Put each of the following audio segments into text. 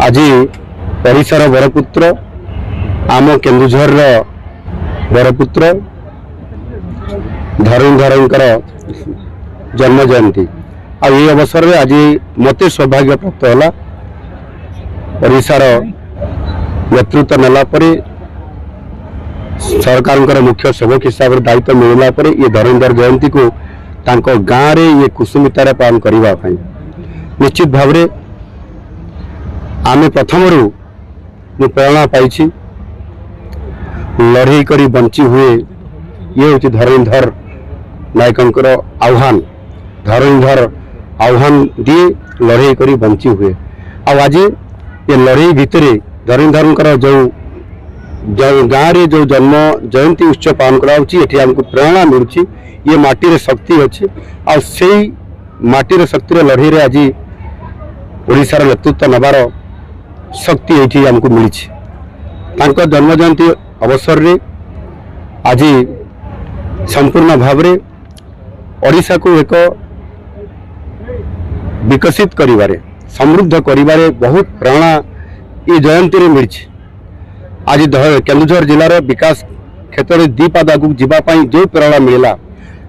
आज परिसर बरपुत्र आम केन्दुझर बरपुत्र धरणीधर जन्म जयंती आई अवसर में आज मत सौभाग्य प्राप्त है ओडिशार नेतृत्व नेला सरकार मुख्य सेवक हिसाब से दायित्व मिलला ये धरणीधर जयंती को तांको गाँव रे ये कुसुमितार पालन करने निश्चित भाव में आमे प्रथम प्रेरणा पाई लड़े करी बंची हुए ये हूँ धरणीधर नायकंकर आह्वान धरणीधर आह्वान दिए लड़े करी बंची हुए आज ये लड़े भितर धरणीधर जो गाँव रे जो जन्म जयंती उत्सव पालन करमको प्रेरणा मिलूँ ये माटी शक्ति अच्छे आई माटी शक्ति लड़े आज ओडिशार नेतृत्व नबार शक्ति ये आमको मिली जन्म जयंती अवसर रे आज संपूर्ण भाव रे ओडिशा को एक विकसित करिबारे समृद्ध करिबारे बहुत प्रेरणा ये जयंती रे मिली। आज केन्दुझर जिलार विकास क्षेत्र में दीपाद आगू जावाई जो प्रेरणा मिलला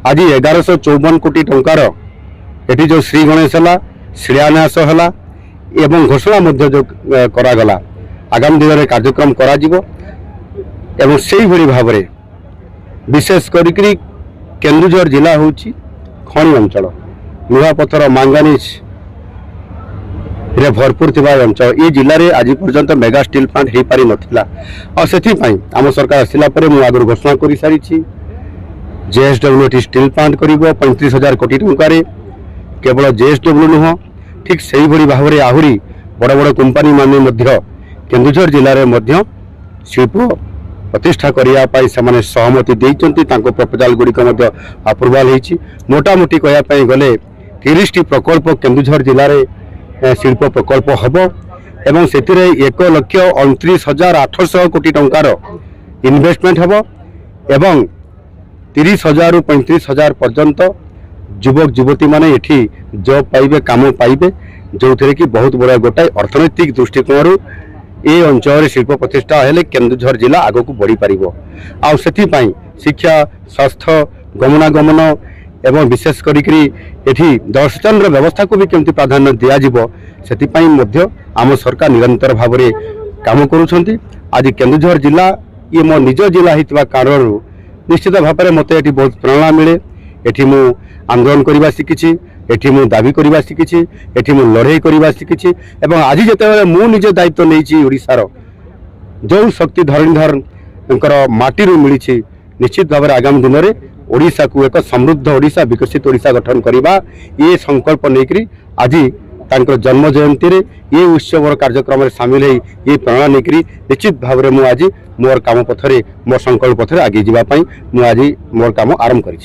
आज 1154 कोटी टंकार एटी जो श्री गणेश है शिलान्यास है एवं घोषणा मध्य जो करागला आगामी दिन में कार्यक्रम करा एवं से भाव में विशेष करी केन्दुझर जिला हूँ खनि अंचल लुहापथर मांगानीज रे भरपूर थिबा अंचल ये जिले में आज पर्यंत मेगा स्टील प्लांट हो पारि नथिला और सेथिपाई आम सरकार आसिला परे मु आगु घोषणा कर सारी जेएसडब्ल्यू स्टील प्लांट करिवो 35,000 कोटी टंकार केवल जेएसडब्ल्यू नुह ठीक से भाव में आहरी बड़ बड़ कंपानी माने केन्दुझर जिले में शिल्प प्रतिष्ठा करने से सहमति देती प्रपोजाल गुड़िक अप्रुवाल होती मोटामोटी कहवाई गले 30टी प्रकल्प केन्दुझर जिले में शिल्प प्रकल्प हम एवं से 1,29,800 कोटी टंकार इन्वेस्टमेंट हम एवं 30,000 रु 35,000 पर्यंत युवक युवती माने एठी जॉब पाइबे काम पाइबे जो थे कि बहुत बड़ा गोटाए अर्थनैतिक दृष्टिकोण ये अंचल शिल्प प्रतिष्ठा हेले केन्दुझर जिला आग को बढ़ी पारिबो आ सेथिपाई शिक्षा स्वास्थ्य गमनागमन एवं विशेष करी एठी दर्शन व्यवस्था को भी केमती प्राधान्य दिया जिवो सेथिपाई मध्य आम सरकार निरंतर भाव में काम करुछंती। आज केन्दुझर जिला ये मो निज जिला हितवा कारण निश्चित भाव में मते एठी बहुत प्रेरणा मिले एठी मु आंदोलन करवा शिखी एठी मु दाबी करवा शिखी एठी मु लड़े करवा शिखी एवं आज जिते मु निजे दायित्व नहीं ओडिशार जो शक्ति धरणीधर माटी मिली निश्चित भाव में आगामी दिन में ओडिशा को एक समृद्ध ओडिशा विकसित ओडिशा गठन करवा ये संकल्प लेकर आज तांकर जन्म जयंती रे ये उत्सव कार्यक्रम में सामिल है ये प्रेरणा लेकर निश्चित भाव में मुझे मोर काम पथरे मोर संकल्प पथरे आगे जावाई मुझे मोर काम आरंभ करी।